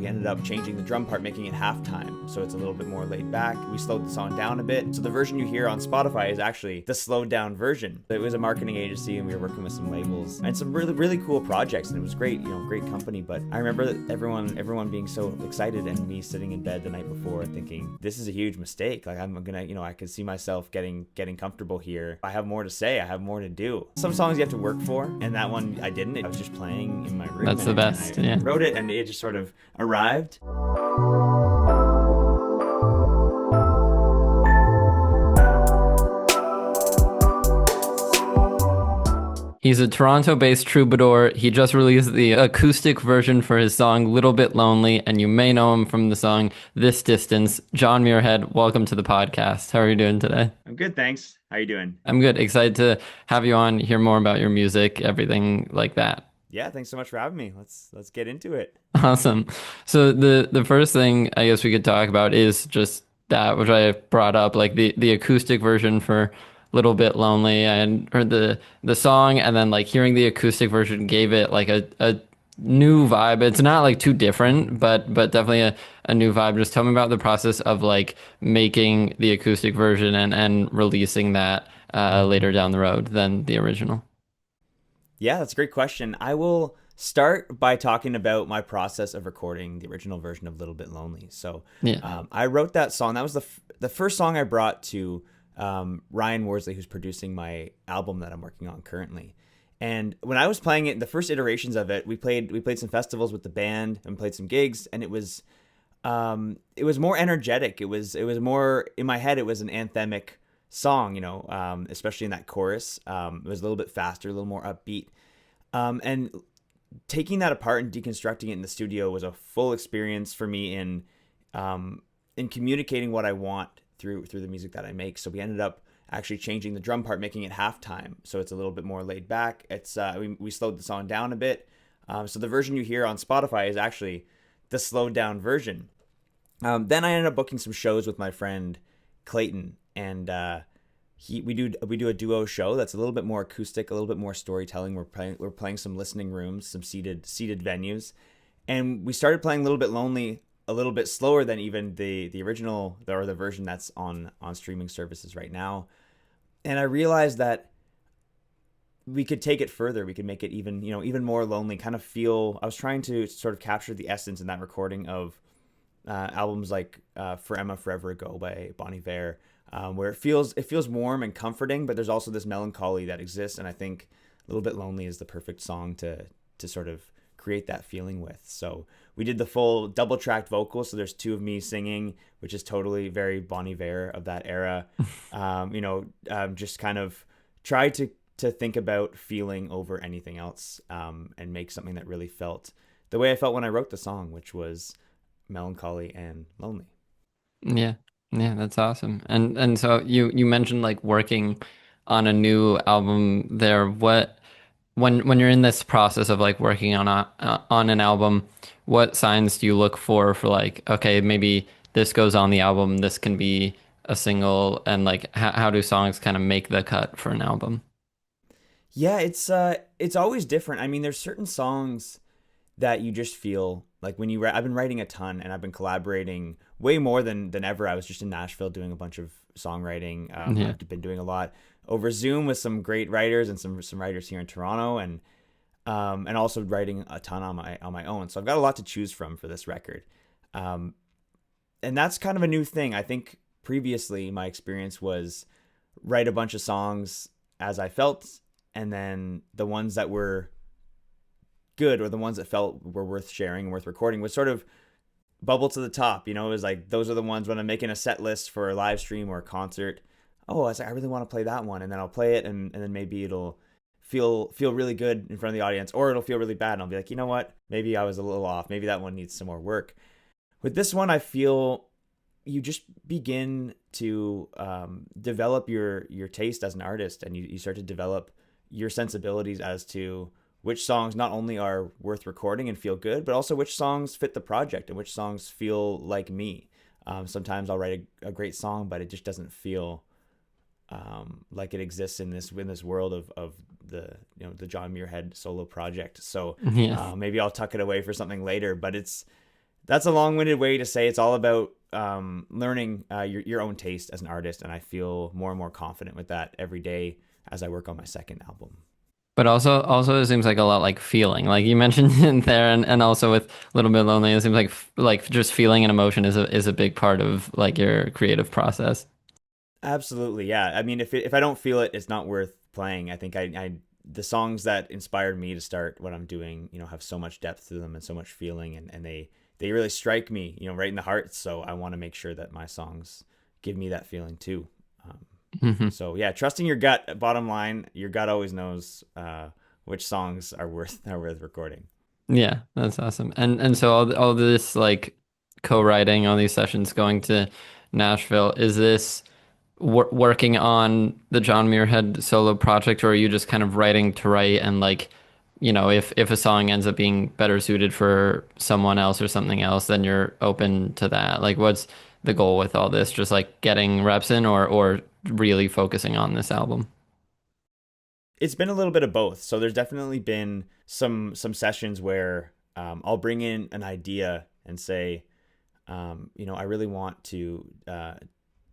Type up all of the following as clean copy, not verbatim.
We ended up changing the drum part, making it halftime, so it's a little bit more laid back. We slowed the song down a bit. So the version you hear on Spotify is actually the slowed down version. It was a marketing agency and we were working with some labels and some really, really cool projects, and it was great, great company. But I remember that everyone being so excited and me sitting in bed the night before thinking, this is a huge mistake. Like I'm gonna, I could see myself getting comfortable here. I have more to say, I have more to do. Some songs you have to work for, and that one I didn't. I was just playing in my room. That's the best, I yeah. wrote it and it just sort of arrived. He's a Toronto-based troubadour. He just released the acoustic version for his song Little Bit Lonely, and you may know him from the song This Distance. John Muirhead, welcome to the podcast. How are you doing today? I'm good, thanks. How you doing? I'm good. Excited to have you on, hear more about your music, everything like that. Yeah, thanks so much for having me. Let's get into it. Awesome. So the first thing I guess we could talk about is just that which I brought up, like the acoustic version for Little Bit Lonely. I had heard the song, and then like hearing the acoustic version gave it like a new vibe. It's not like too different, but definitely a new vibe. Just tell me about the process of like making the acoustic version and releasing that later down the road than the original. Yeah, that's a great question. I will start by talking about my process of recording the original version of Little Bit Lonely. So Yeah. I wrote that song. That was the first song I brought to Ryan Worsley, who's producing my album that I'm working on currently. And when I was playing it, the first iterations of it, we played some festivals with the band and played some gigs, and it was more energetic. It was more in my head. It was an anthemic song, especially in that chorus. It was a little bit faster, a little more upbeat. And taking that apart and deconstructing it in the studio was a full experience for me in communicating what I want through the music that I make. So we ended up actually changing the drum part, making it halftime, so it's a little bit more laid back. It's we slowed the song down a bit. So the version you hear on Spotify is actually the slowed down version. Then I ended up booking some shows with my friend Clayton, and we do a duo show that's a little bit more acoustic, a little bit more storytelling. We're playing some listening rooms, some seated venues, and we started playing Little Bit Lonely a little bit slower than even the original or the version that's on streaming services right now. And I realized that we could take it further. We could make it even more lonely. Kind of feel. I was trying to sort of capture the essence in that recording of albums like "For Emma Forever Ago" by Bon Iver, where it feels warm and comforting, but there's also this melancholy that exists. And I think "Little Bit Lonely" is the perfect song to sort of create that feeling with. So we did the full double tracked vocals. So there's two of me singing, which is totally very Bon Iver of that era. Just kind of tried to think about feeling over anything else, and make something that really felt the way I felt when I wrote the song, which was melancholy and lonely. Yeah. Yeah, that's awesome. And so you mentioned like working on a new album there. What when you're in this process of like working on an album, what signs do you look for like, okay, maybe this goes on the album, this can be a single, and like how do songs kind of make the cut for an album? Yeah, it's always different. I mean, there's certain songs that you just feel like when you I've been writing a ton, and I've been collaborating way more than ever. I was just in Nashville doing a bunch of songwriting. Yeah. I've been doing a lot over Zoom with some great writers and some writers here in Toronto, and also writing a ton on my own. So I've got a lot to choose from for this record. And that's kind of a new thing. I think previously my experience was write a bunch of songs as I felt, and then the ones that were good or the ones that felt were worth sharing and worth recording would sort of bubble to the top. It was like, those are the ones when I'm making a set list for a live stream or a concert. Oh, I was like, I really want to play that one. And then I'll play it, and then maybe it'll feel really good in front of the audience, or it'll feel really bad. And I'll be like, you know what? Maybe I was a little off. Maybe that one needs some more work. With this one, I feel you just begin to develop your taste as an artist, and you start to develop your sensibilities as to which songs not only are worth recording and feel good, but also which songs fit the project and which songs feel like me. Sometimes I'll write a great song, but it just doesn't feel like it exists in this world of the the John Muirhead solo project. So Yeah. maybe I'll tuck it away for something later. But it's That's a long-winded way to say it's all about learning your own taste as an artist, and I feel more and more confident with that every day as I work on my second album. But also it seems like a lot like feeling, like you mentioned in there, and also with a little bit lonely, it seems like just feeling and emotion is a big part of like your creative process. Absolutely, yeah. I mean, if I don't feel it, it's not worth playing. I think the songs that inspired me to start what I'm doing, have so much depth to them and so much feeling, and they really strike me, right in the heart. So I want to make sure that my songs give me that feeling too. Um, Hmm. so yeah, trusting your gut. Bottom line, your gut always knows which songs are worth recording. Yeah, that's awesome. And so all this like co-writing, all these sessions going to Nashville, is this working on the John Muirhead solo project, or are you just kind of writing to write and like, if a song ends up being better suited for someone else or something else, then you're open to that. Like, what's the goal with all this? Just like getting reps in, or really focusing on this album? It's been a little bit of both. So there's definitely been some sessions where I'll bring in an idea and say, I really want to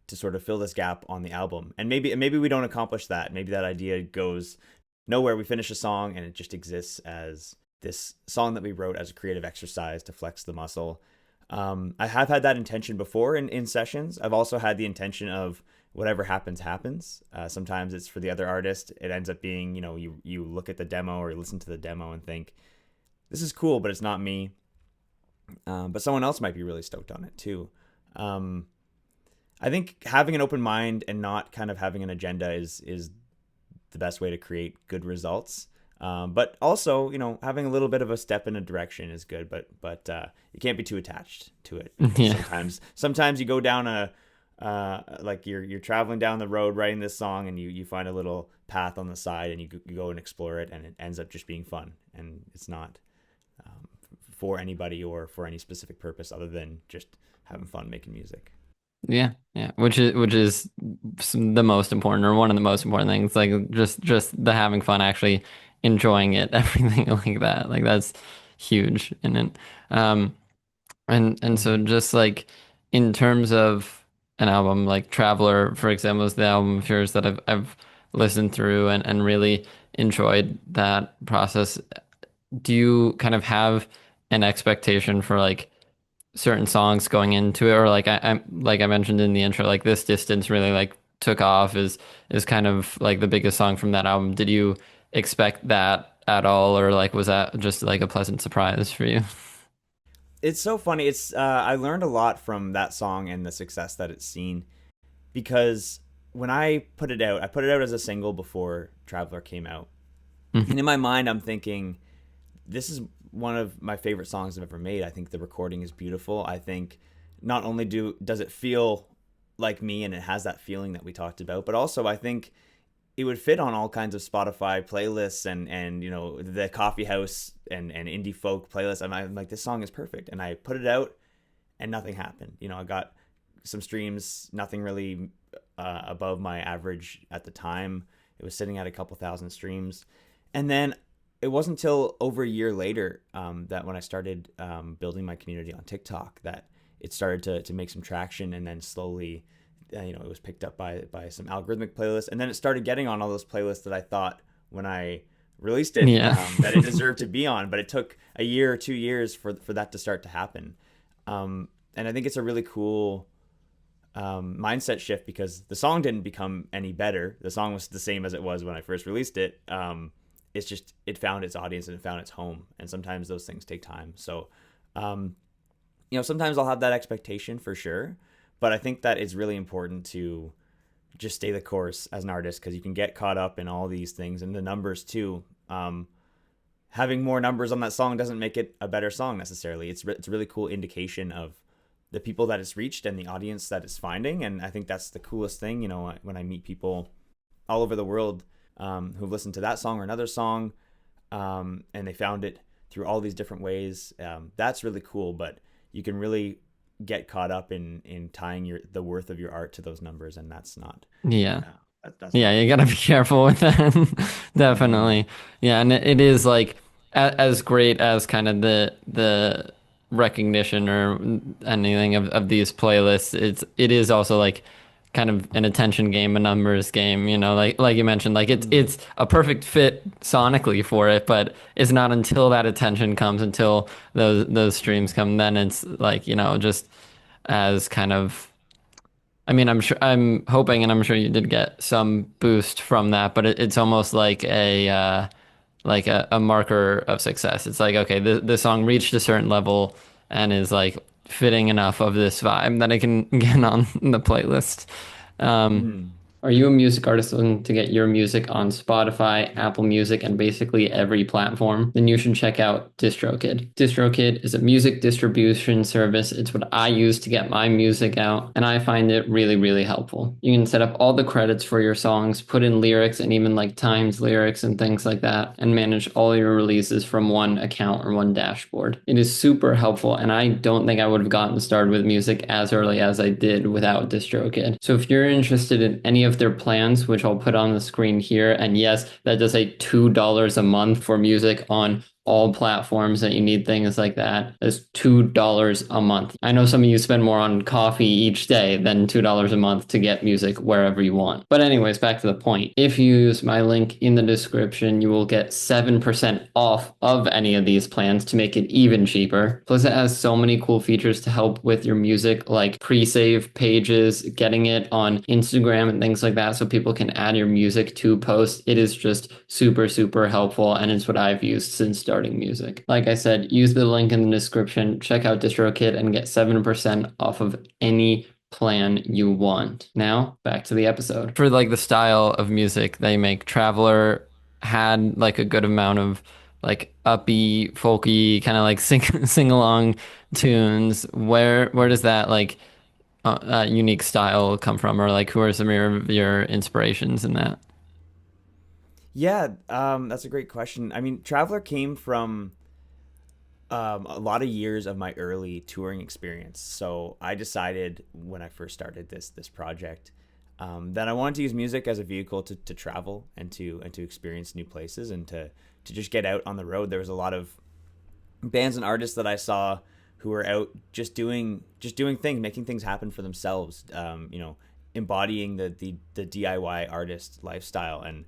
sort of fill this gap on the album, and maybe we don't accomplish that. Maybe that idea goes nowhere. We finish a song and it just exists as this song that we wrote as a creative exercise to flex the muscle. I have had that intention before in sessions. I've also had the intention of whatever happens happens. Sometimes it's for the other artist. It ends up being, you look at the demo or you listen to the demo and think this is cool, but it's not me. But someone else might be really stoked on it too. Um, I think having an open mind and not kind of having an agenda is the best way to create good results. But also, having a little bit of a step in a direction is good, but you can't be too attached to it because Yeah. sometimes you go down like you're traveling down the road writing this song and you find a little path on the side and you go and explore it and it ends up just being fun and it's not um, for anybody or for any specific purpose other than just having fun making music. Yeah, yeah, which is the most important, or one of the most important things, like just the having fun, actually enjoying it, everything like that. Like that's huge in it. Um, and so Mm-hmm. just like in terms of an album like Traveler, for example, is the album of yours that I've listened through and really enjoyed that process. Do you kind of have an expectation for like certain songs going into it, or like I'm like I mentioned in the intro, like This Distance really like took off is kind of like the biggest song from that album. Did you expect that at all, or like was that just like a pleasant surprise for you? It's so funny. I learned a lot from that song and the success that it's seen because when I put it out as a single before Traveler came out. And in my mind, I'm thinking, this is one of my favorite songs I've ever made. I think the recording is beautiful. I think not only does it feel like me and it has that feeling that we talked about, but also I think it would fit on all kinds of Spotify playlists and the coffee house and indie folk playlists. I'm like, this song is perfect, and I put it out and nothing happened. I got some streams, nothing really above my average at the time. It was sitting at a couple thousand streams, and then it wasn't until over a year later that when I started building my community on TikTok that it started to make some traction, and then slowly, it was picked up by some algorithmic playlists, and then it started getting on all those playlists that I thought when I released it Yeah. that it deserved to be on. But it took a year or 2 years for that to start to happen, and I think it's a really cool mindset shift because the song didn't become any better. The song was the same as it was when I first released it. It's just it found its audience and it found its home, and sometimes those things take time. So, um, sometimes I'll have that expectation for sure, but I think that it's really important to just stay the course as an artist because you can get caught up in all these things and the numbers too. Having more numbers on that song doesn't make it a better song necessarily. It's a really cool indication of the people that it's reached and the audience that it's finding, and I think that's the coolest thing. When I meet people all over the world who've listened to that song or another song, and they found it through all these different ways. That's really cool, but you can really get caught up in tying the worth of your art to those numbers, and that's not Yeah. that's Yeah, not you cool. gotta be careful with that. Mm-hmm. Definitely. Yeah, and it is like as great as kind of the recognition or anything of these playlists. It is also like kind of an attention game, a numbers game, you know, like you mentioned, like Mm. it's a perfect fit sonically for it, but it's not until that attention comes, until those streams come, then it's like, you know, just as kind of I mean, I'm hoping, and I'm sure you did get some boost from that, but it's almost like a marker of success. It's like, okay, the song reached a certain level and is like fitting enough of this vibe that it can get on the playlist. Um, Mm. are you a music artist looking to get your music on Spotify, Apple Music, and basically every platform? Then you should check out DistroKid. DistroKid is a music distribution service. It's what I use to get my music out, and I find it really, really helpful. You can set up all the credits for your songs, put in lyrics and even like times lyrics and things like that, and manage all your releases from one account or one dashboard. It is super helpful, and I don't think I would have gotten started with music as early as I did without DistroKid. So if you're interested in any of their plans, which I'll put on the screen here, and yes, that does say $2 a month for music on all platforms that you need things like that. That's $2 a month. I know some of you spend more on coffee each day than $2 a month to get music wherever you want. But anyways, back to the point. If you use my link in the description, you will get 7% off of any of these plans to make it even cheaper. Plus it has so many cool features to help with your music, like pre-save pages, getting it on Instagram and things like that so people can add your music to posts. It is just super, super helpful, and it's what I've used since starting music. Like I said, use the link in the description, check out DistroKid, and get 7% off of any plan you want. Now, back to the episode. For like the style of music they make, Traveler had like a good amount of like upbeat, folky, kind of like sing along tunes. Where does that like unique style come from, or like who are some of your inspirations in that? Yeah, that's a great question. I mean, Traveler came from a lot of years of my early touring experience. So I decided when I first started this project that I wanted to use music as a vehicle to travel and to experience new places and to just get out on the road. There was a lot of bands and artists that I saw who were out just doing things, making things happen for themselves. Embodying the DIY artist lifestyle, and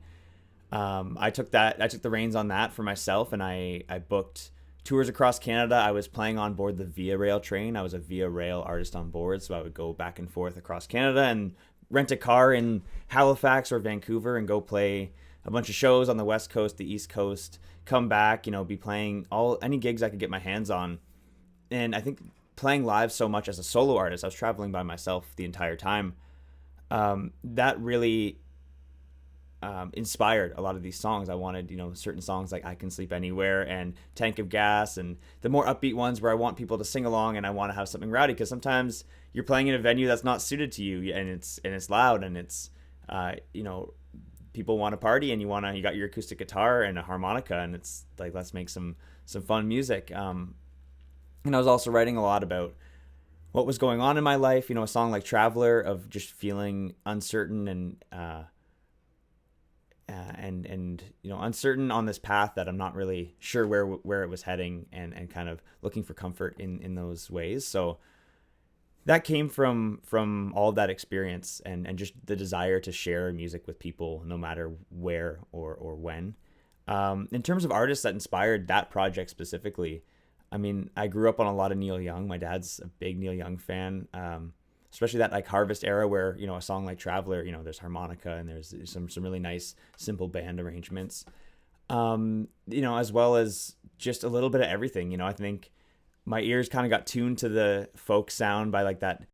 I took the reins on that for myself, and I booked tours across Canada. I was playing on board the Via Rail train. I was a Via Rail artist on board, so I would go back and forth across Canada and rent a car in Halifax or Vancouver and go play a bunch of shows on the West Coast, the East Coast. Come back, be playing any gigs I could get my hands on. And I think playing live so much as a solo artist, I was traveling by myself the entire time. That really inspired a lot of these songs. I wanted, certain songs like I Can Sleep Anywhere and Tank of Gas, and the more upbeat ones where I want people to sing along and I want to have something rowdy, because sometimes you're playing in a venue that's not suited to you, and it's loud, and it's uh, you know people want to party, and you got your acoustic guitar and a harmonica, and it's like, let's make some fun music. And I was also writing a lot about what was going on in my life. A song like Traveler, of just feeling uncertain and uncertain on this path that I'm not really sure where it was heading, and kind of looking for comfort in those ways. So that came from all of that experience, and just the desire to share music with people, no matter where or when. In terms of artists that inspired that project specifically, I mean, I grew up on a lot of Neil Young. My dad's a big Neil Young fan. Especially that like Harvest era, where a song like Traveler, there's harmonica and there's some really nice simple band arrangements. As well as just a little bit of everything. I think my ears kind of got tuned to the folk sound by like that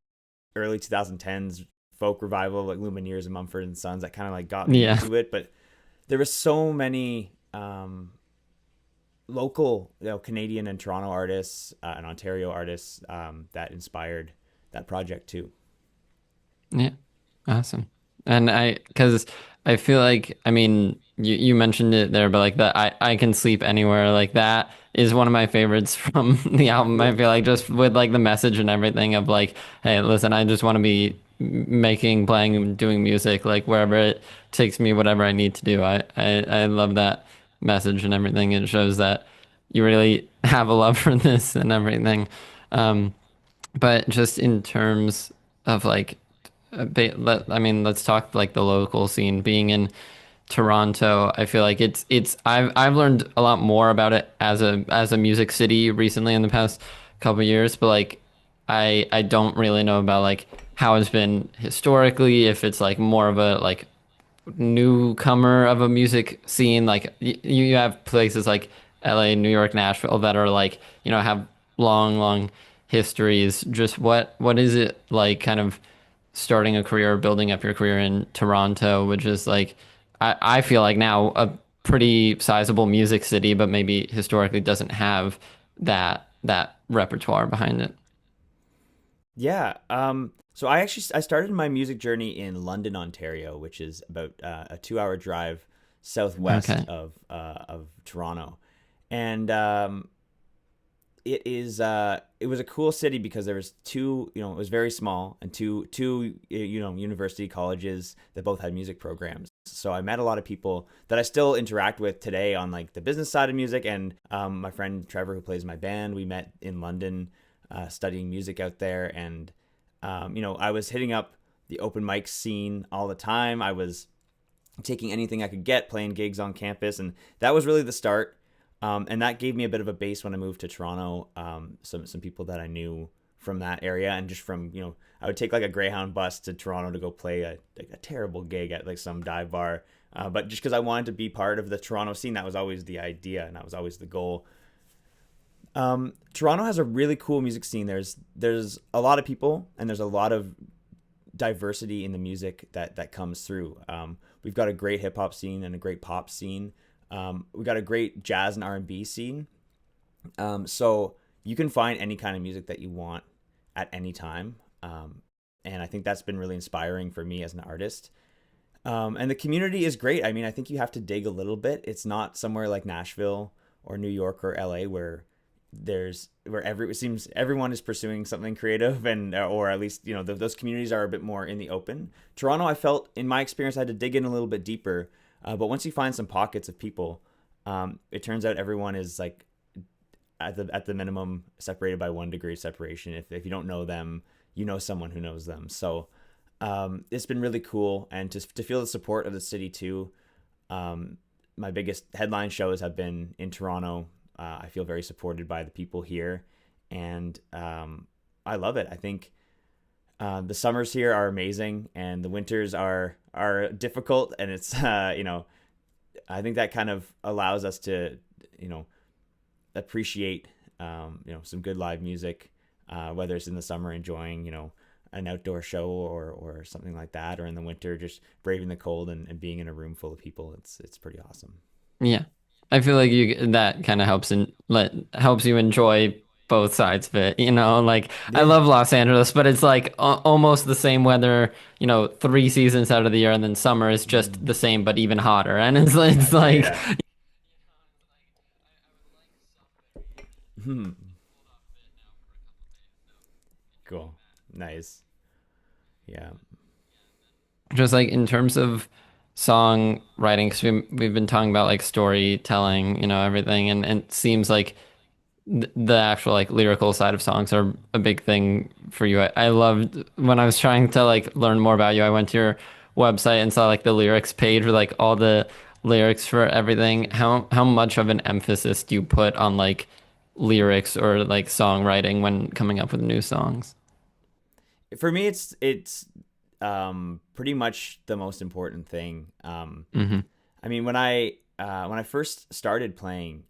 early 2010s folk revival, like Lumineers and Mumford and Sons, that kind of like got me Yeah. into it. But there was so many local, Canadian and Toronto artists and Ontario artists that inspired that project too. Yeah. Awesome. And because I feel like, I mean, you mentioned it there, but like that, I Can Sleep Anywhere, like that is one of my favorites from the album. I Cool. feel like just with like the message and everything of like, hey, listen, I just want to be making, playing, doing music, like wherever it takes me, whatever I need to do. I love that message and everything. It shows that. you really have a love for this and everything. Um, but just in terms of like, I mean, let's talk like the local scene. Being in Toronto, I feel like I've learned a lot more about it as a music city recently in the past couple of years, but like I don't really know about like how it's been historically, if it's like more of a like newcomer of a music scene. Like you have places like LA, New York, Nashville that are like, have long histories. Just what is it like kind of starting a career, building up your career in Toronto, which is like I feel like now a pretty sizable music city, but maybe historically doesn't have that repertoire behind it. Yeah. So I started my music journey in London, Ontario, which is about a 2 hour drive southwest Okay. of Toronto, and it was a cool city because there was two, it was very small, and two university colleges that both had music programs. So I met a lot of people that I still interact with today on like the business side of music, and my friend Trevor, who plays my band, we met in London, studying music out there. And I was hitting up the open mic scene all the time. I was taking anything I could get, playing gigs on campus, and that was really the start. And that gave me a bit of a base when I moved to Toronto. Some people that I knew from that area, and just from, I would take like a Greyhound bus to Toronto to go play a terrible gig at like some dive bar. But just because I wanted to be part of the Toronto scene, that was always the idea, and that was always the goal. Toronto has a really cool music scene. There's a lot of people, and there's a lot of diversity in the music that comes through. We've got a great hip hop scene and a great pop scene. We've got a great jazz and R&B scene. So you can find any kind of music that you want at any time. And I think that's been really inspiring for me as an artist. And the community is great. I mean, I think you have to dig a little bit. It's not somewhere like Nashville or New York or LA where it seems everyone is pursuing something creative, and or at least those communities are a bit more in the open. Toronto, I felt in my experience, I had to dig in a little bit deeper. But once you find some pockets of people, it turns out everyone is like at the minimum separated by 1 degree separation. If you don't know them, you know someone who knows them. So it's been really cool, and to feel the support of the city too. Um, my biggest headline shows have been in Toronto. I feel very supported by the people here, and I love it. I think the summers here are amazing, and the winters are difficult, and it's I think that kind of allows us to appreciate some good live music, whether it's in the summer enjoying an outdoor show or something like that, or in the winter just braving the cold and being in a room full of people. It's pretty awesome. Yeah. I feel like you that kind of helps you enjoy both sides of it, Like I Yeah. love Los Angeles, but it's like almost the same weather, 3 seasons out of the year, and then summer is just Mm. the same but even hotter. And it's Gotcha. like Yeah. Hmm. Cool. Nice. Yeah. just like in terms of songwriting, because we've been talking about like storytelling, everything, and it seems like the actual like lyrical side of songs are a big thing for you. I loved when I was trying to like learn more about you. I went to your website and saw like the lyrics page with like all the lyrics for everything. How much of an emphasis do you put on like lyrics or like songwriting when coming up with new songs? For me, it's pretty much the most important thing. Hmm. I mean, when I first started playing,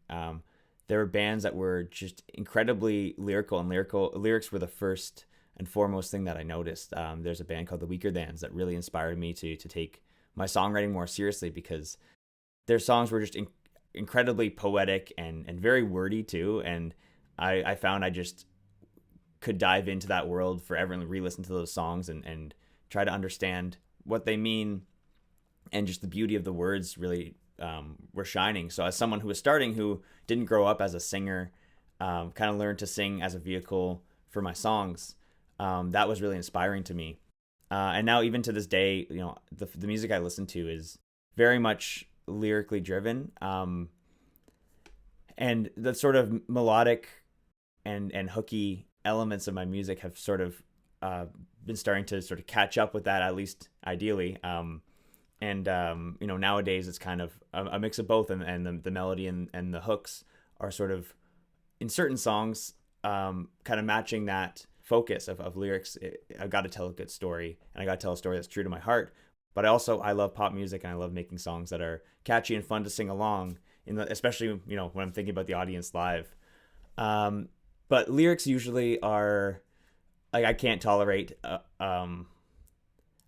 there were bands that were just incredibly lyrical, and lyrics were the first and foremost thing that I noticed. There's a band called the Weaker Thans that really inspired me to take my songwriting more seriously, because their songs were just incredibly poetic and very wordy too. And I found I just could dive into that world forever and re-listen to those songs and try to understand what they mean, and just the beauty of the words really were shining. So as someone who was starting, who didn't grow up as a singer, kind of learned to sing as a vehicle for my songs, that was really inspiring to me. And now even to this day, the music I listen to is very much lyrically driven. And the sort of melodic and hooky elements of my music have sort of been starting to sort of catch up with that, at least ideally. Nowadays it's kind of a mix of both, and the melody and the hooks are sort of in certain songs kind of matching that focus of lyrics. I've got to tell a good story, and I got to tell a story that's true to my heart. But I love pop music, and I love making songs that are catchy and fun to sing along, especially when I'm thinking about the audience live. But lyrics usually are like, I can't tolerate a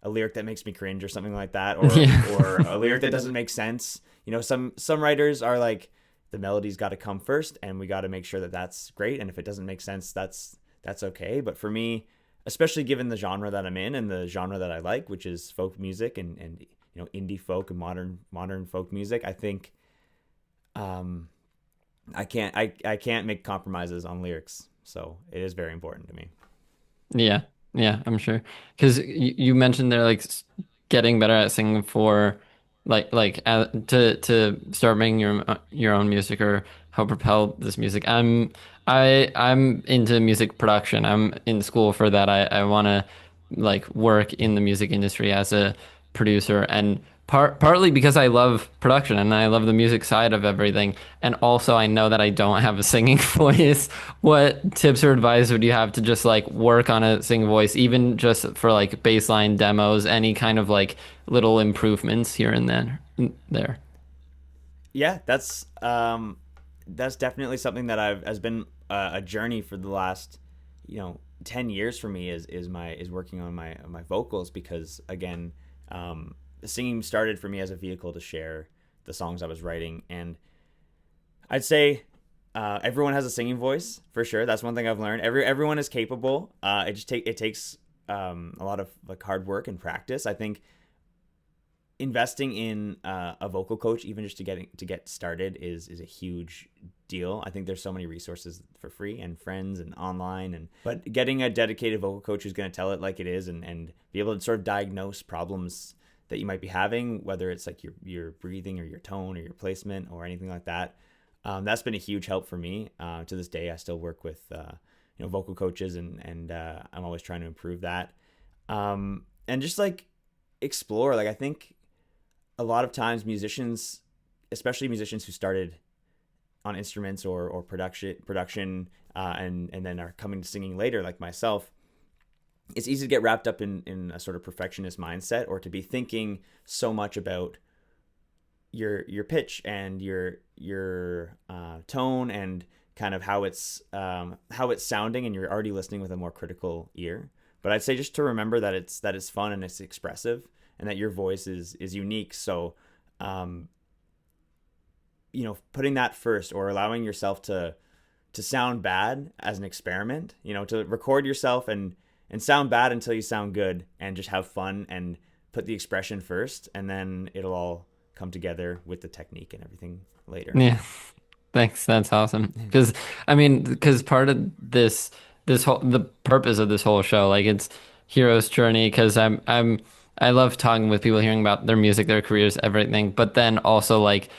lyric that makes me cringe or something like that, or Yeah. or a lyric that doesn't make sense. Some writers are like, the melody's got to come first, and we got to make sure that that's great. And if it doesn't make sense, that's okay. But for me, especially given the genre that I'm in and the genre that I like, which is folk music and indie folk and modern folk music, I think I can't make compromises on lyrics. So it is very important to me. Yeah, yeah, I'm sure. Because you mentioned they're like getting better at singing for to start making your own music or help propel this music. I'm into music production. I'm in school for that. I want to like work in the music industry as a producer, and partly because I love production and I love the music side of everything, and also I know that I don't have a singing voice. What tips or advice would you have to just like work on a singing voice, even just for like baseline demos, any kind of like little improvements here and then there? Yeah, that's definitely something that has been a journey for the last 10 years for me, is working on my vocals, because again, singing started for me as a vehicle to share the songs I was writing. And I'd say everyone has a singing voice for sure. That's one thing I've learned. Everyone is capable. It takes a lot of like hard work and practice. I think investing in a vocal coach, even just to get started, is a huge deal. I think there's so many resources for free and friends and online, but getting a dedicated vocal coach who's going to tell it like it is, and be able to sort of diagnose problems that you might be having, whether it's like your breathing or your tone or your placement or anything like that. That's been a huge help for me. To this day, I still work with vocal coaches, and I'm always trying to improve that. And just like explore. Like, I think a lot of times musicians, especially musicians who started on instruments or production, and then are coming to singing later, like myself, it's easy to get wrapped up in a sort of perfectionist mindset, or to be thinking so much about your pitch and your tone, and kind of how it's sounding, and you're already listening with a more critical ear. But I'd say just to remember that it's fun and it's expressive, and that your voice is unique. So putting that first, or allowing yourself to sound bad as an experiment, to record yourself and sound bad until you sound good, and just have fun and put the expression first, and then it'll all come together with the technique and everything later. Yeah. Thanks. That's awesome. Because part of this whole the purpose of this whole show, like it's hero's journey. Because I love talking with people, hearing about their music, their careers, everything. But then also like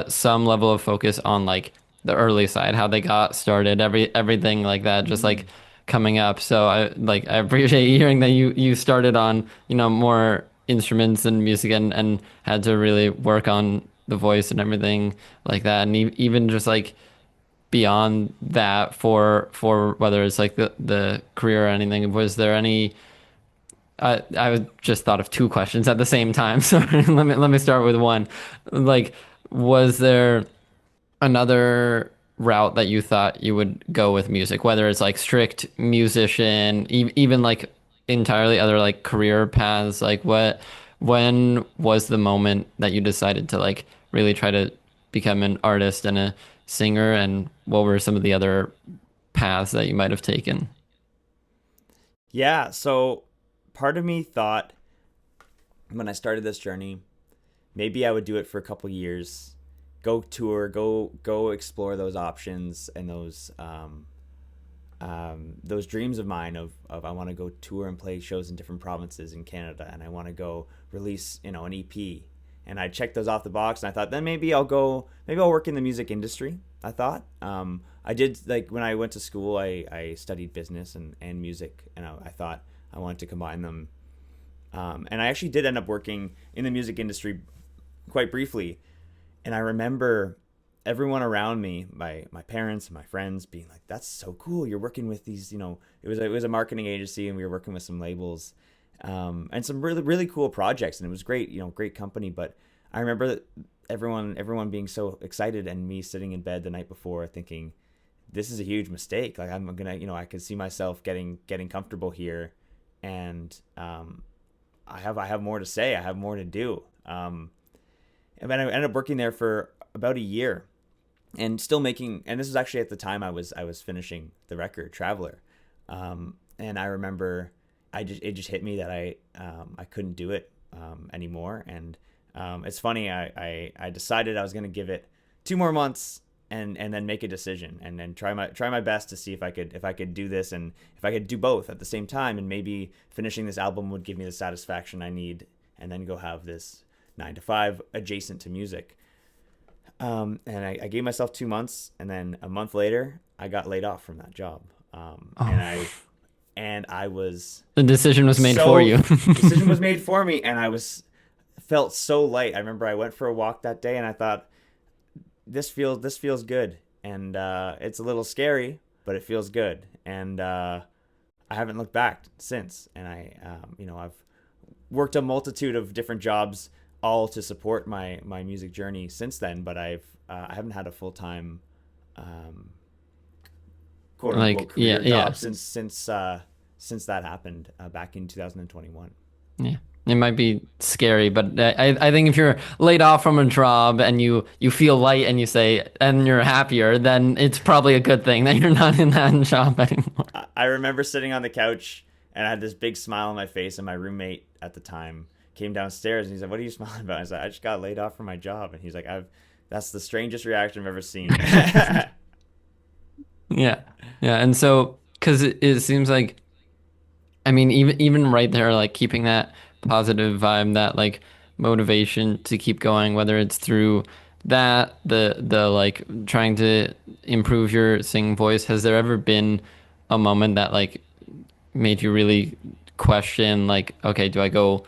some level of focus on like the early side, how they got started, everything like that, just like Mm. coming up. So I appreciate hearing that you started on more instruments and music, and had to really work on the voice and everything like that, and even just like beyond that, for whether it's like the career or anything. Was there any I just thought of two questions at the same time. Sorry, let me start with one. Like, was there another route that you thought you would go with music, whether it's like strict musician, even like entirely other like career paths? Like, when was the moment that you decided to like really try to become an artist and a singer, and what were some of the other paths that you might have taken? Yeah, so part of me thought, when I started this journey, maybe I would do it for a couple years, go tour, go explore those options, and those dreams of mine of I want to go tour and play shows in different provinces in Canada, and I want to go release an EP, and I checked those off the box, and I thought then maybe I'll work in the music industry. I thought I did, like when I went to school, I studied business and music, and I thought I wanted to combine them. And I actually did end up working in the music industry quite briefly. And I remember everyone around me, my parents and my friends, being like, "That's so cool! You're working with these, it was a marketing agency, and we were working with some labels, and some really really cool projects, and it was great, great company." But I remember everyone being so excited, and me sitting in bed the night before thinking, "This is a huge mistake. Like I'm gonna, I could see myself getting comfortable here, and I have more to say. I have more to do." And then I ended up working there for about a year, and still making. And this was actually at the time I was finishing the record Traveler, and I remember it just hit me that I couldn't do it anymore. And it's funny, I decided I was gonna give it 2 more months and then make a decision, and then try my best to see if I could do this, and if I could do both at the same time, and maybe finishing this album would give me the satisfaction I need, and then go have this 9 to 5 adjacent to music. And I gave myself 2 months, and then a month later I got laid off from that job. And I was The decision was made for you. decision was made for me, and felt so light. I remember I went for a walk that day, and I thought, this feels good, and it's a little scary, but it feels good, and I haven't looked back since. And I've worked a multitude of different jobs, all to support my music journey since then, but I haven't had a full-time quote unquote career job since that happened back in 2021. Yeah. It might be scary, but I think if you're laid off from a job and you feel light and you say, and you're happier, then it's probably a good thing that you're not in that job anymore. I remember sitting on the couch, and I had this big smile on my face, and my roommate at the time came downstairs, and he said, "What are you smiling about?" I said, "I just got laid off from my job." And he's like, "That's the strangest reaction I've ever seen." Yeah. Yeah. And so, because it seems like, I mean, even right there, like keeping that positive vibe, that like motivation to keep going, whether it's through that, the like trying to improve your singing voice. Has there ever been a moment that like made you really question, like, okay, do I go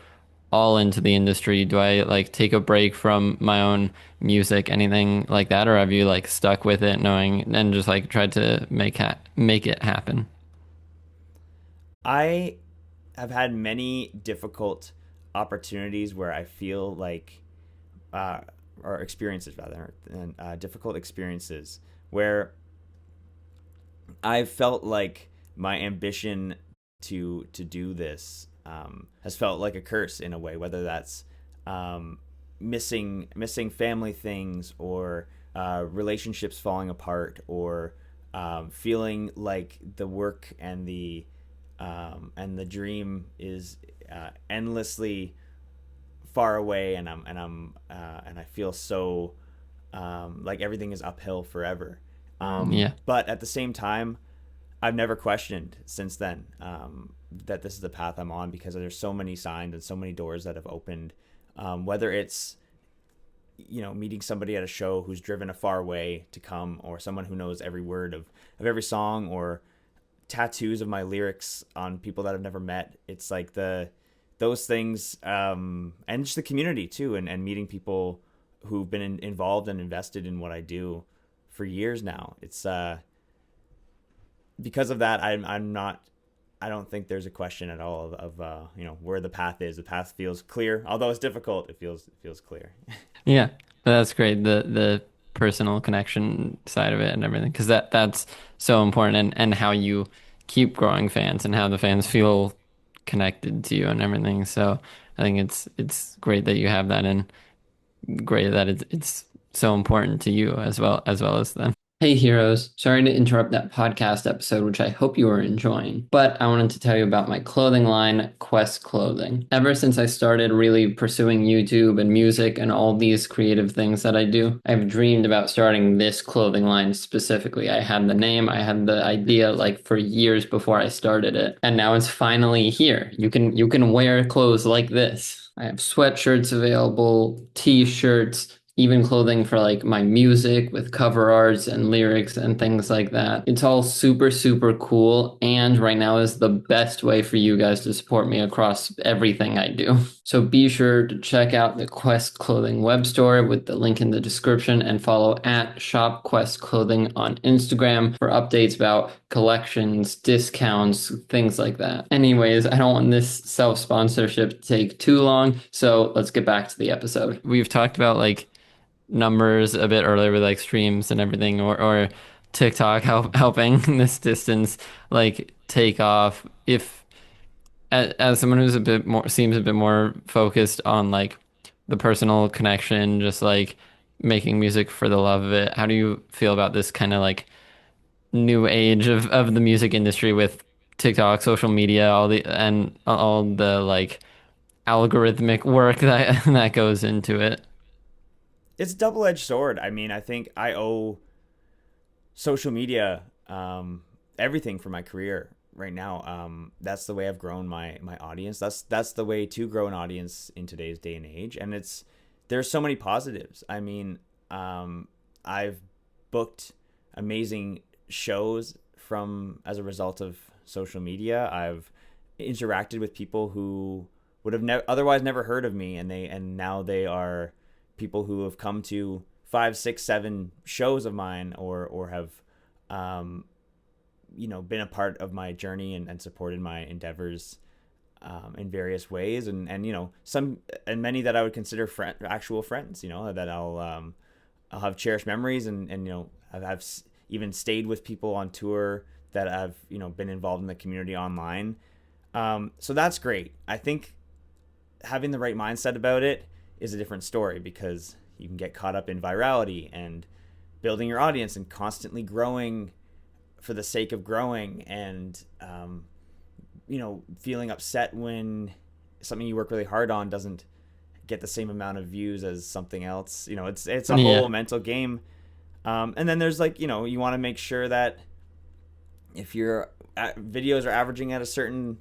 all into the industry? Do I like take a break from my own music, anything like that? Or have you like stuck with it knowing and just like tried to make it happen? I have had many difficult opportunities where I feel like, or experiences rather, and difficult experiences where I felt like my ambition to do this has felt like a curse in a way, whether that's missing family things, or relationships falling apart, or feeling like the work and the dream is endlessly far away, and I feel so like everything is uphill forever. Yeah. But at the same time, I've never questioned since then that this is the path I'm on, because there's so many signs and so many doors that have opened. Whether it's meeting somebody at a show who's driven a far way to come, or someone who knows every word of every song, or tattoos of my lyrics on people that I've never met. It's like those things, and just the community too, and meeting people who've been involved and invested in what I do for years now. It's because of that, I don't think there's a question at all of where the path is. The path feels clear, although it's difficult. It feels clear. Yeah, that's great. The personal connection side of it and everything, because that's so important, and how you keep growing fans and how the fans feel connected to you and everything. So I think it's great that you have that, and great that it's so important to you as well as them. Hey heroes, sorry to interrupt that podcast episode, which I hope you are enjoying, but I wanted to tell you about my clothing line, Quest Clothing. Ever since I started really pursuing YouTube and music and all these creative things that I do, I've dreamed about starting this clothing line specifically. I had the name, I had the idea like for years before I started it, and now it's finally here. You can wear clothes like this. I have sweatshirts available, t-shirts, even clothing for like my music with cover arts and lyrics and things like that. It's all super, super cool. And right now is the best way for you guys to support me across everything I do. So be sure to check out the Quest Clothing web store with the link in the description and follow at Shop Quest Clothing on Instagram for updates about collections, discounts, things like that. Anyways, I don't want this self-sponsorship to take too long, so let's get back to the episode. We've talked about like numbers a bit earlier with like streams and everything, or TikTok helping this distance like take off. If as someone who's a bit more seems a bit more focused on like the personal connection, just like making music for the love of it, how do you feel about this kind of like new age of the music industry with TikTok, social media, all the like algorithmic work that that goes into it? It's a double-edged sword. I mean, I think I owe social media everything for my career right now. That's the way I've grown my audience. That's the way to grow an audience in today's day and age. And there's so many positives. I mean, I've booked amazing shows from as a result of social media. I've interacted with people who would have otherwise never heard of me, and now they are people who have come to 5, 6, 7 shows of mine, or have been a part of my journey and supported my endeavors in various ways, and some and many that I would consider actual friends, that I'll have cherished memories, and I've even stayed with people on tour that I've been involved in the community online. So that's great. I think having the right mindset about it is a different story, because you can get caught up in virality and building your audience and constantly growing for the sake of growing, and feeling upset when something you work really hard on doesn't get the same amount of views as something else. It's a Yeah. whole mental game. And then there's like, you want to make sure that if your videos are averaging at a certain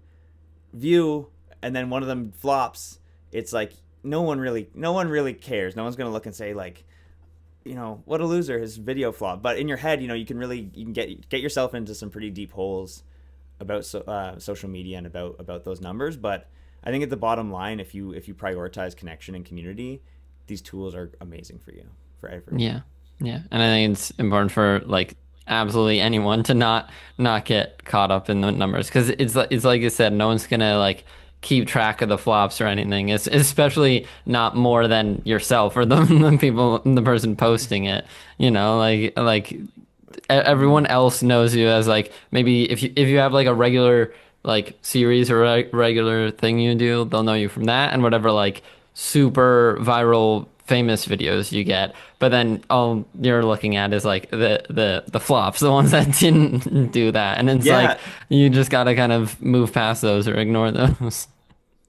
view and then one of them flops, it's like no one really cares. No one's gonna look and say like, what a loser, his video flop. But in your head, you can get yourself into some pretty deep holes about social media and about those numbers. But I think at the bottom line, if you prioritize connection and community, these tools are amazing for you, for everyone. Yeah. Yeah. And I think it's important for like absolutely anyone to not get caught up in the numbers, because it's like you said, no one's gonna like keep track of the flops or anything. It's especially not more than yourself or the person posting it. Everyone else knows you as like, maybe if you have like a regular like series or regular thing you do, they'll know you from that, and whatever like super viral famous videos you get. But then all you're looking at is like the flops, the ones that didn't do that, and it's like Yeah, you just gotta kind of move past those or ignore those.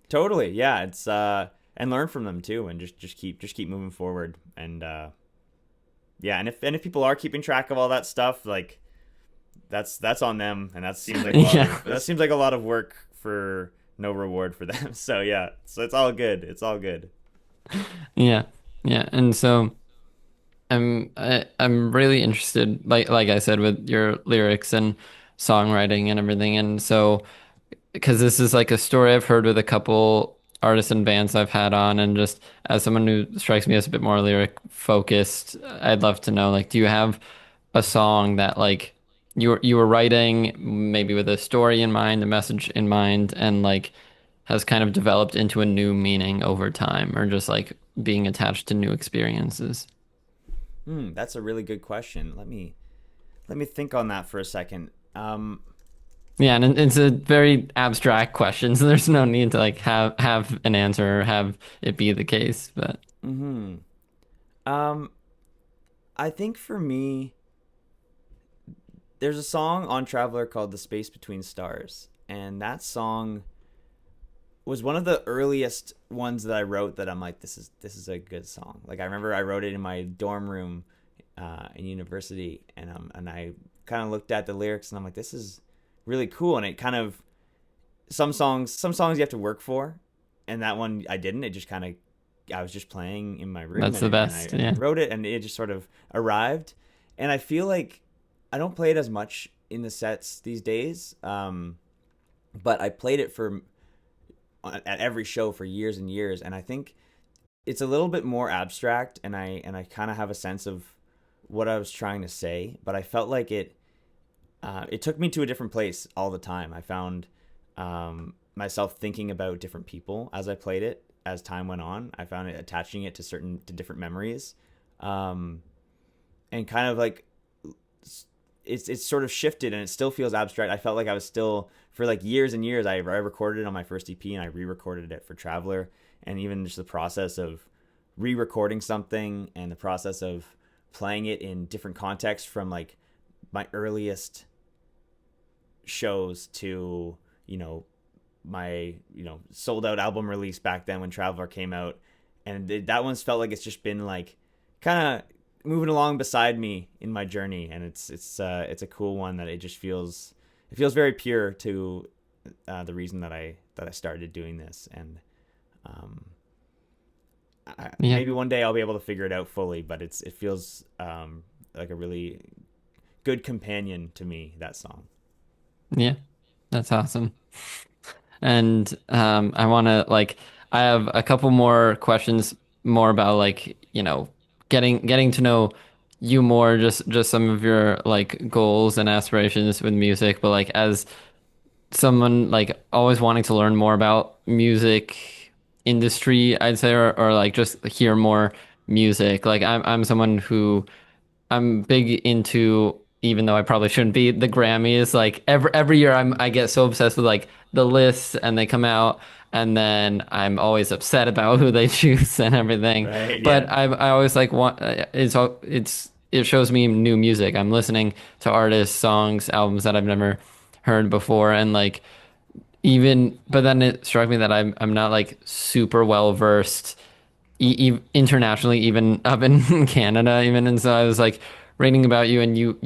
totally. Yeah, it's and learn from them too, and just keep moving forward. And yeah, and if people are keeping track of all that stuff, like that's on them, and Yeah. that seems like a lot of work for no reward for them. So yeah, so it's all good. It's all good. Yeah. Yeah. And so I'm really interested, like I said, with your lyrics and songwriting and everything. And so because this is like a story I've heard with a couple artists and bands I've had on, and just as someone who strikes me as a bit more lyric focused, I'd love to know, like, do you have a song that like you were writing maybe with a story in mind, a message in mind, and like has kind of developed into a new meaning over time, or just like being attached to new experiences? That's a really good question. Let me think on that for a second. Yeah, and it's a very abstract question, so there's no need to like have an answer or have it be the case. But Um, I think for me, there's a song on Traveler called "The Space Between Stars," and that song was one of the earliest ones that I wrote that I'm like, this is a good song. Like I remember I wrote it in my dorm room in university, and I kind of looked at the lyrics and I'm like, this is really cool. And it kind of some songs you have to work for, and that one I didn't. It just kind of, I was just playing in my room, That's the best. and I Yeah. wrote it, and it just sort of arrived. And I feel like I don't play it as much in the sets these days, but I played it for at every show for years and years, and I think it's a little bit more abstract, and I kind of have a sense of what I was trying to say, but I felt like it took me to a different place all the time. I found myself thinking about different people as I played it. As time went on, I found it attaching it to different memories, and kind of like it's sort of shifted, and it still feels abstract. I felt like I was still, for like years and years, I recorded it on my first EP, and I re-recorded it for Traveler, and even just the process of re-recording something and the process of playing it in different contexts, from like my earliest shows to, my, sold out album release back then when Traveler came out. And that one's felt like it's just been like kind of moving along beside me in my journey. And it's a cool one that it feels very pure to the reason that I started doing this. And Yeah. maybe one day I'll be able to figure it out fully, but it feels like a really good companion to me, that song. Yeah. That's awesome. And I want to I have a couple more questions more about getting to know you more, just some of your like goals and aspirations with music, but like as someone like always wanting to learn more about music industry, I'd say, or like just hear more music. Like I'm someone who I'm big into, even though I probably shouldn't be, the Grammys. Like every year I get so obsessed with like the lists and they come out, and then I'm always upset about who they choose and everything. Right. But Yeah. I always like want it shows me new music. I'm listening to artists, songs, albums that I've never heard before, and like even but then it struck me that I'm not like super well versed internationally, even up in Canada, even. And so I was like reading about you, and you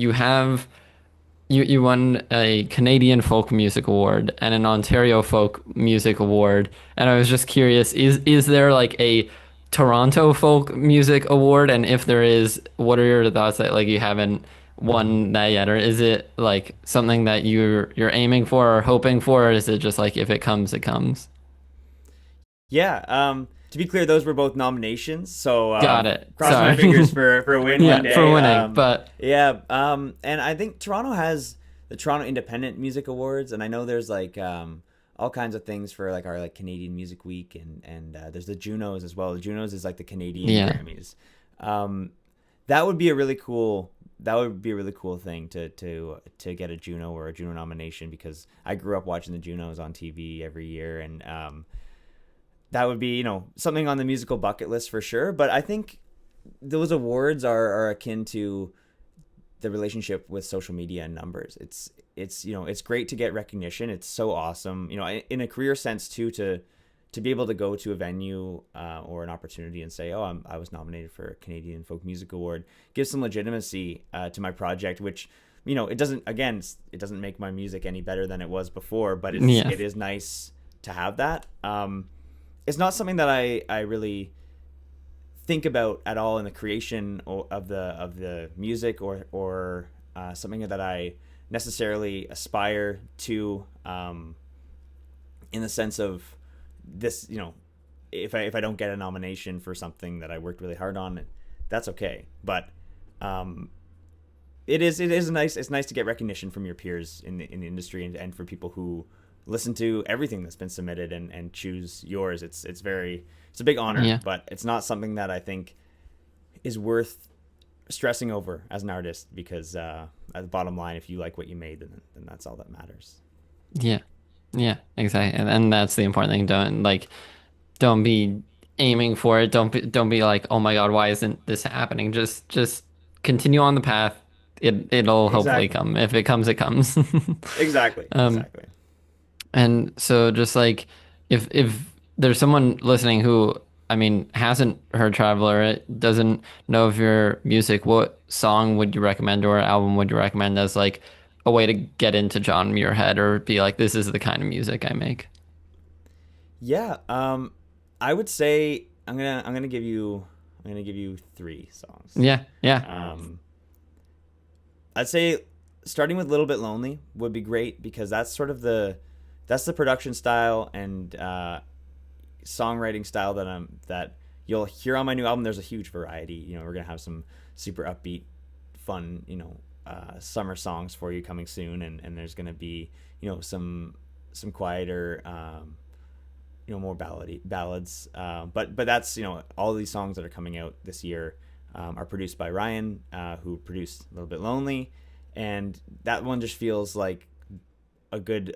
won a Canadian Folk Music Award and an Ontario Folk Music Award, and I was just curious: is there like a Toronto Folk Music Award? And if there is, what are your thoughts that like you haven't won that yet, or is it like something that you're aiming for or hoping for, or is it just like if it comes, it comes? Yeah. To be clear, those were both nominations. So Got it. cross my Sorry. fingers for a win one Yeah, for day. winning, but Yeah. And I think Toronto has the Toronto Independent Music Awards, and I know there's like all kinds of things for like our like Canadian Music Week, and there's the Junos as well. The Junos is like the Canadian yeah. Grammys. That would be a really cool. That would be a really cool thing to get a Juno or a Juno nomination, because I grew up watching the Junos on TV every year, and that would be, something on the musical bucket list for sure. But I think those awards are akin to the relationship with social media and numbers. It's great to get recognition. It's so awesome, in a career sense too, to be able to go to a venue or an opportunity and say, oh, I was nominated for a Canadian Folk Music Award, gives some legitimacy to my project, which, it doesn't make my music any better than it was before, but Yeah. it is nice to have that. It's not something that I really think about at all in the creation of the music, or something that I necessarily aspire to, in the sense of this. If I don't get a nomination for something that I worked really hard on, that's okay. But it is nice. It's nice to get recognition from your peers in the industry, and for people who listen to everything that's been submitted and choose yours. It's a big honor, Yeah. but it's not something that I think is worth stressing over as an artist, because at the bottom line, if you like what you made, then that's all that matters. Yeah. Yeah, exactly. And that's the important thing. Don't be aiming for it. Don't be like, "Oh my God, why isn't this happening?" Just continue on the path. It'll hopefully Exactly. come. If it comes, it comes. Exactly. Um, Exactly. and so just like if there's someone listening who, I mean, hasn't heard Traveler, it doesn't know of your music, what song would you recommend or album would you recommend as like a way to get into John Muirhead, or be like, this is the kind of music I make? Yeah, I would say I'm gonna give you three songs. Yeah, yeah. Um, I'd say starting with "Little Bit Lonely" would be great because that's the production style and songwriting style that you'll hear on my new album. There's a huge variety. We're gonna have some super upbeat, fun, summer songs for you coming soon, and there's gonna be some quieter, more ballads. But that's all these songs that are coming out this year are produced by Ryan, who produced a little bit lonely, and that one just feels like a good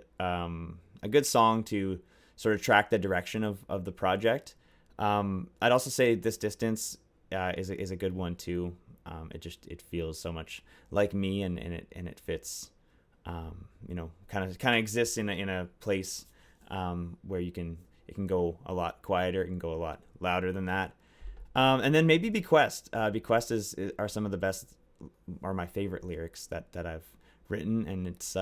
song to sort of track the direction of the project. I'd also say this distance is a good one too. It feels so much like me, and it fits. Kind of exists in a place where it can go a lot quieter, it can go a lot louder than that. And then maybe Bequest. Bequest are some of the best, are my favorite lyrics that I've written, and it's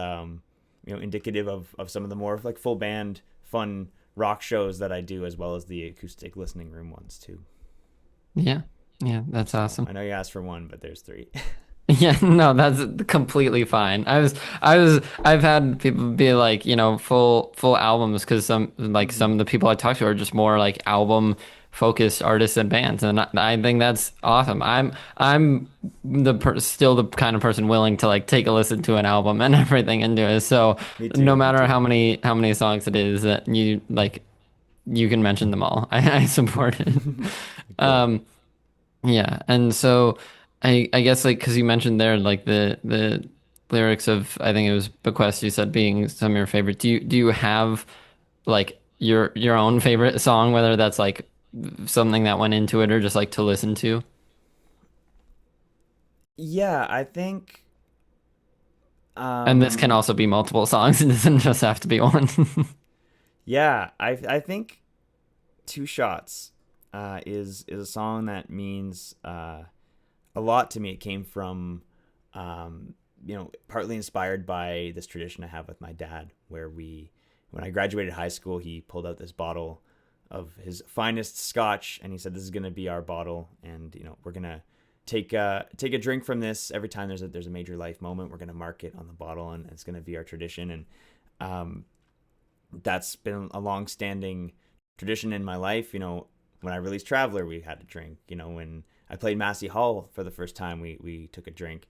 indicative of some of the more like full band fun rock shows that I do, as well as the acoustic listening room ones too. Yeah. Yeah, that's So awesome. I know you asked for one, but there's three. Yeah, no, that's completely fine. I've had people be like, full albums because some Mm-hmm. of the people I talk to are just more like album focused artists and bands, and I think that's awesome. I'm still the kind of person willing to like take a listen to an album and everything and do it. So Me no too. Me matter too. how many songs it is that you like, you can mention them all. I support it. Cool. Um, yeah, and so I guess like because you mentioned there like the lyrics of I think it was Bequest you said being some of your favorite. Do you have like your own favorite song, whether that's like something that went into it or just like to listen to? Yeah, I think. And this can Um, also be multiple songs. It doesn't just have to be one. yeah, I think Two Shots is a song that means a lot to me. It came from, partly inspired by this tradition I have with my dad, where when I graduated high school, he pulled out this bottle of his finest scotch, and he said, "This is gonna be our bottle, and we're gonna take a drink from this every time there's a major life moment. We're gonna mark it on the bottle, and it's gonna be our tradition." And um, that's been a long-standing tradition in my life. When I released Traveler, we had a drink. When I played Massey Hall for the first time, we took a drink,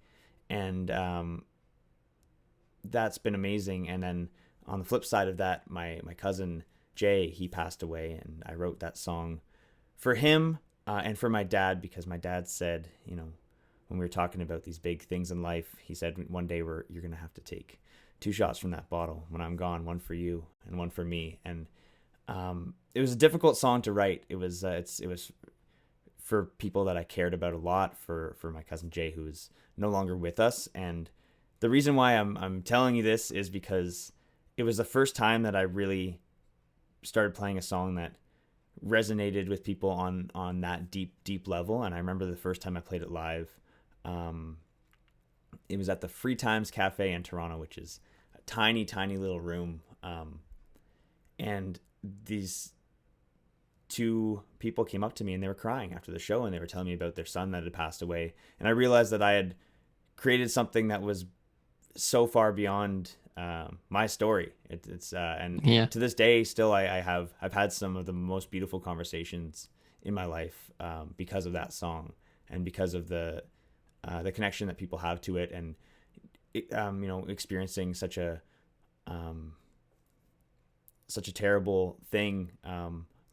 and that's been amazing. And then on the flip side of that, my cousin Jay, he passed away, and I wrote that song for him and for my dad, because my dad said, when we were talking about these big things in life, he said one day you're gonna have to take two shots from that bottle when I'm gone, one for you and one for me. And it was a difficult song to write. It was for people that I cared about a lot, for my cousin Jay, who is no longer with us. And the reason why I'm telling you this is because it was the first time that I really started playing a song that resonated with people on that deep level. And I remember the first time I played it live. Um, it was at the Free Times Cafe in Toronto, which is a tiny little room. And these two people came up to me, and they were crying after the show, and they were telling me about their son that had passed away. And I realized that I had created something that was so far beyond my story. And Yeah. to this day, still, I've had some of the most beautiful conversations in my life because of that song, and because of the connection that people have to it, and experiencing um, such a terrible thing,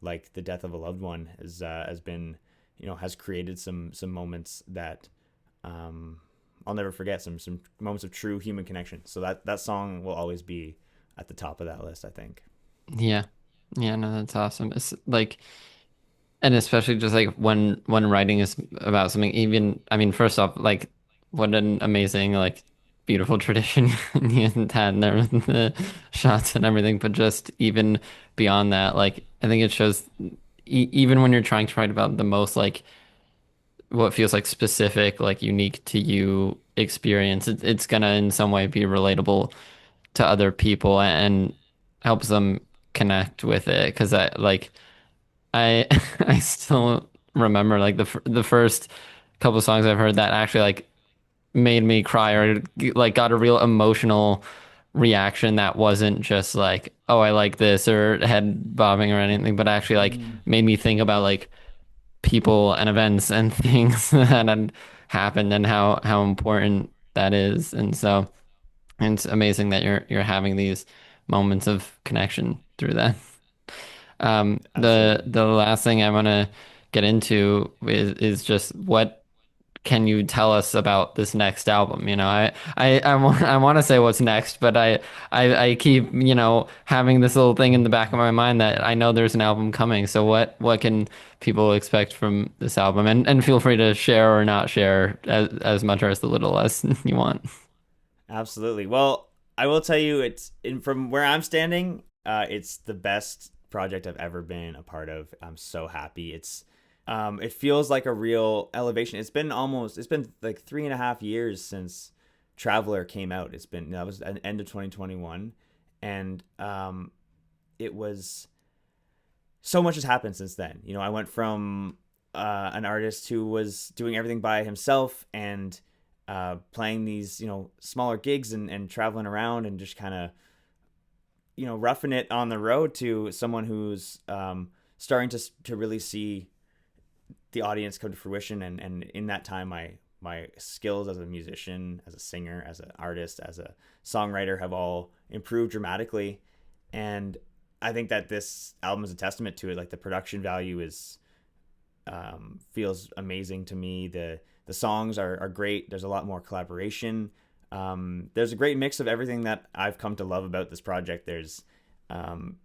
like the death of a loved one, has been, has created some moments that um, I'll never forget, some moments of true human connection. So that song will always be at the top of that list, I think. Yeah. Yeah, no, that's awesome. It's like, and especially just like when writing is about something, even I mean, first off, like what an amazing, like beautiful tradition you had there with the shots and everything. But just even beyond that, like I think it shows even when you're trying to write about the most like what feels like specific, like unique to you experience, it's gonna in some way be relatable to other people and helps them. connect with it because I I still remember like the first couple songs I've heard that actually like made me cry or like got a real emotional reaction that wasn't just like, oh, I like this or head bobbing or anything, but actually like Mm, made me think about like people and events and things that had happened and how important that is. And so it's amazing that you're having these moments of connection through that. absolutely. The last thing I want to get into is just what can you tell us about this next album? You know, I want to say what's next, but I keep, you know, having this little thing in the back of my mind that I know there's an album coming. So what can people expect from this album? And feel free to share or not share as much or as little as you want. Absolutely. Well, I will tell you, from where I'm standing, it's the best project I've ever been a part of. I'm so happy. It feels like a real elevation. It's been like 3.5 years since Traveler came out. That was an end of 2021, and it was so much has happened since then. You know, I went from an artist who was doing everything by himself and playing these, you know, smaller gigs and traveling around and just kind of, you know, roughing it on the road to someone who's starting to really see the audience come to fruition. And in that time, my skills as a musician, as a singer, as an artist, as a songwriter have all improved dramatically. And I think that this album is a testament to it. Like the production value is feels amazing to me. The songs are great. There's a lot more collaboration. There's a great mix of everything that I've come to love about this project. There's um,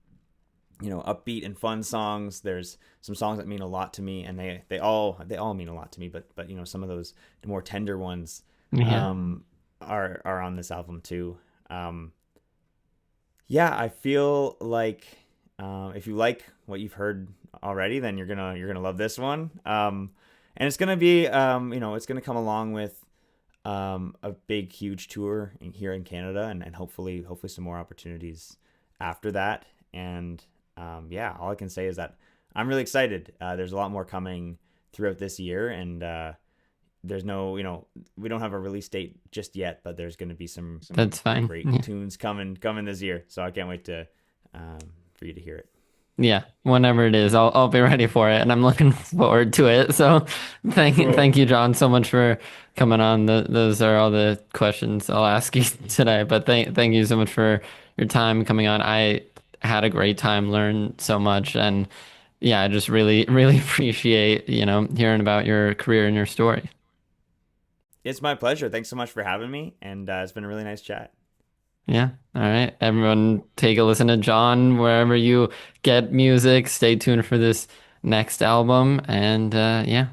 you know, upbeat and fun songs. There's some songs that mean a lot to me, and they all mean a lot to me. But you know, some of those more tender ones Yeah. um, are on this album too. Um, yeah, I feel like if you like what you've heard already, then you're gonna love this one. And it's gonna be you know, it's gonna come along with a big huge tour here in Canada, and hopefully some more opportunities after that. And yeah, all I can say is that I'm really excited. There's a lot more coming throughout this year, and there's no, you know, we don't have a release date just yet, but there's going to be some That's fine. great tunes coming this year. So I can't wait to for you to hear it. Yeah, whenever it is, I'll be ready for it, and I'm looking forward to it. So, Cool. thank you, John, so much for coming on. Those are all the questions I'll ask you today. But thank you so much for your time coming on. I had a great time, learned so much, and yeah, I just really appreciate, you know, hearing about your career and your story. It's my pleasure. Thanks so much for having me, and it's been a really nice chat. Yeah. All right. Everyone take a listen to John wherever you get music. Stay tuned for this next album. And yeah.